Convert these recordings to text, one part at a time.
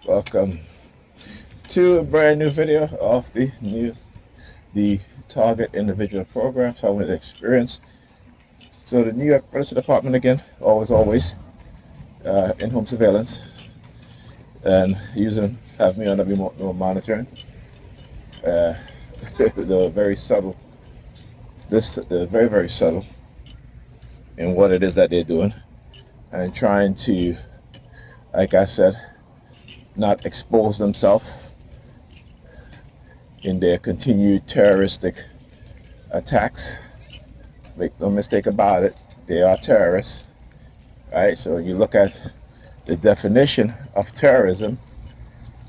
Welcome to a brand new video of the target individual program, following the experience. So the New York Police Department again, always in-home surveillance and have me on the remote monitoring. The very subtle, very subtle in what it is that they're doing, and trying to, like I said, not expose themselves in their continued terroristic attacks. Make no mistake about it, they are terrorists, right? So you look at the definition of terrorism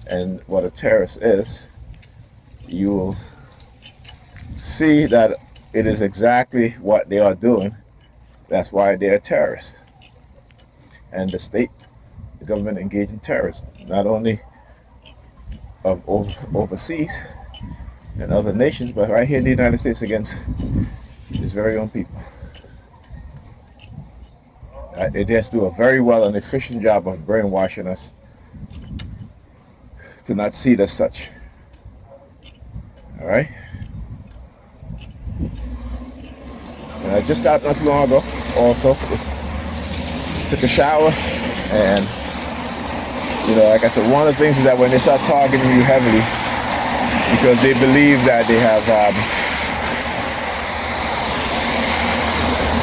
and what a terrorist is, you will see that it is exactly what they are doing. That's why they are terrorists. And the government engaged in terrorism, not only of overseas and other nations, but right here in the United States against its very own people. They just do a very well and efficient job of brainwashing us to not see it as such. All right. And I just got up not too long ago. Also, took a shower, and like I said, one of the things is that when they start targeting you heavily, because they believe that they have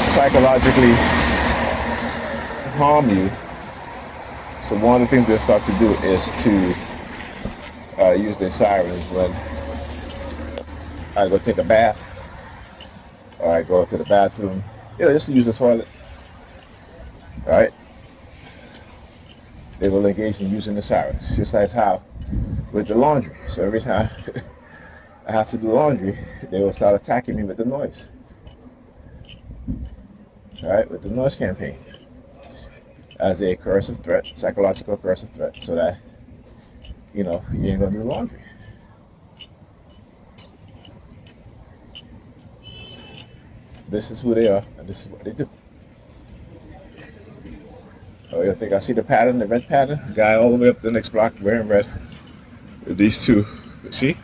psychologically harm you. So one of the things they'll start to do is to use their sirens when I go take a bath, or I go to the bathroom, just to use the toilet. All right? They will engage in using the sirens, just as how with the laundry. So every time I have to do laundry, they will start attacking me with the noise. All right, with the noise campaign as a coercive threat, psychological coercive threat, so that you ain't gonna do laundry. This is who they are, and this is what they do. Oh, you think I see the pattern, the red pattern? Guy all the way up the next block wearing red. These two, see?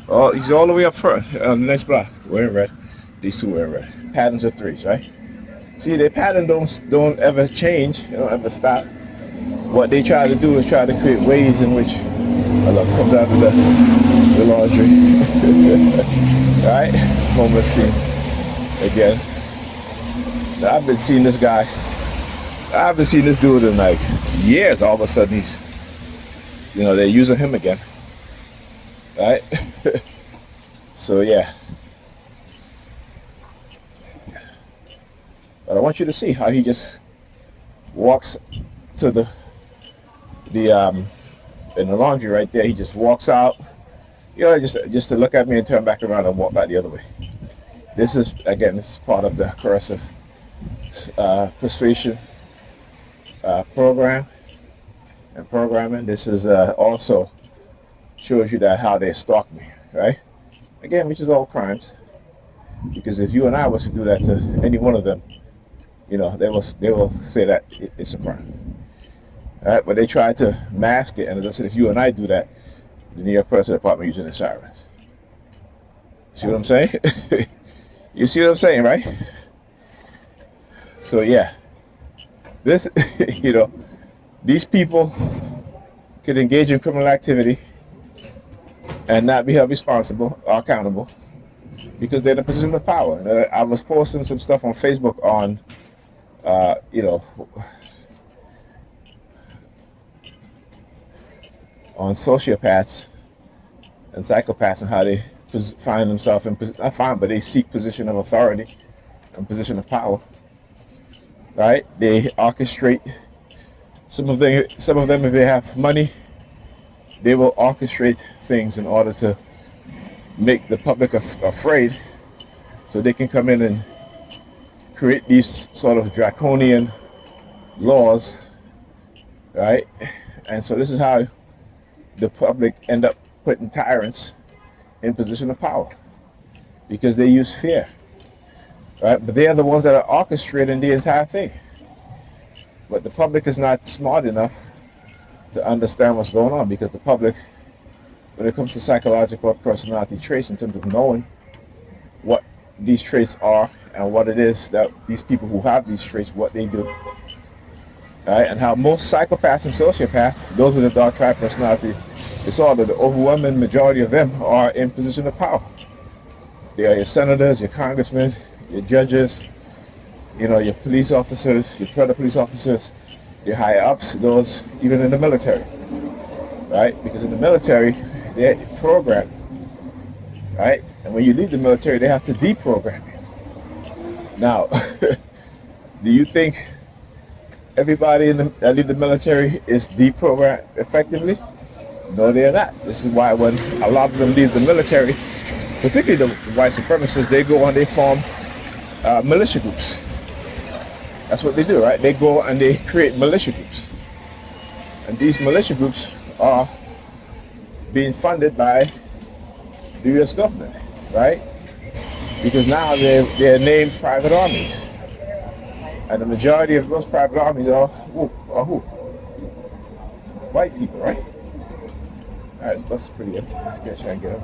Oh, he's all the way up front on the next block wearing red. These two wearing red. Patterns of threes, right? See, their pattern don't ever change. They don't ever stop. What they try to do is try to create ways in which comes out of the laundry. Right? Homeless thing again. Now, I've been seeing this guy. I haven't seen this dude in like years. All of a sudden he's, they're using him again. Right? So yeah. But I want you to see how he just walks to the in the laundry right there. He just walks out, just to look at me and turn back around and walk back the other way. This is part of the coercive persuasion program and programming. This is also shows you that how they stalk me, right? Again, which is all crimes. Because if you and I was to do that to any one of them, they will say that it's a crime. All right, but they try to mask it, and as I said, if you and I do that, the New York Police Department using the sirens. See what I'm saying? You see what I'm saying, right? So yeah, this, these people could engage in criminal activity and not be held responsible or accountable because they're in a position of power. I was posting some stuff on Facebook on, on sociopaths and psychopaths and how they find themselves but they seek position of authority and position of power. Right? They orchestrate. Some of them, if they have money, they will orchestrate things in order to make the public afraid, so they can come in and create these sort of draconian laws, right? And so this is how the public end up putting tyrants in position of power, because they use fear, right? But they are the ones that are orchestrating the entire thing. But the public is not smart enough to understand what's going on, because the public, when it comes to psychological personality traits, in terms of knowing what these traits are and what it is that these people who have these traits, what they do, right? And how most psychopaths and sociopaths, those with a dark triad personality disorder, the overwhelming majority of them are in position of power. They are your senators, your congressmen, your judges, your police officers, your federal police officers, your higher ups, those even in the military, right? Because in the military, they're programmed, right? And when you leave the military, they have to deprogram you. Now, do you think everybody that leave the military is deprogrammed effectively? No, they're not. This is why when a lot of them leave the military, particularly the white supremacists, they go and they form militia groups. That's what they do, right? They go and they create militia groups. And these militia groups are being funded by the US government, right? Because now they're named private armies. And the majority of those private armies are who? White people, right? Alright, this bus is pretty empty. Let's get try and get up.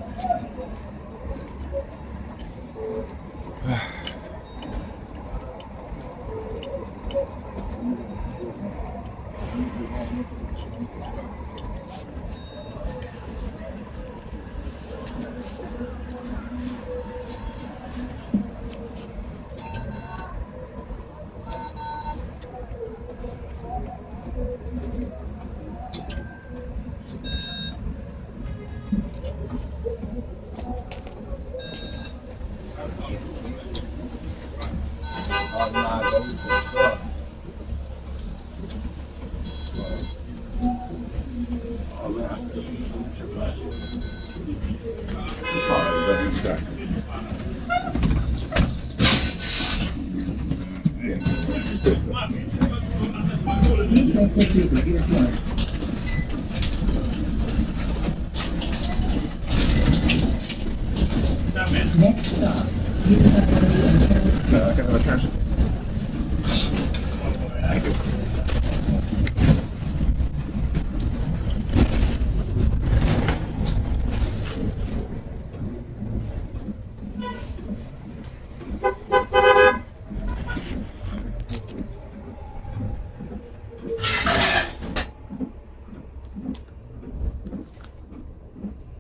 Next stop, Weaponized.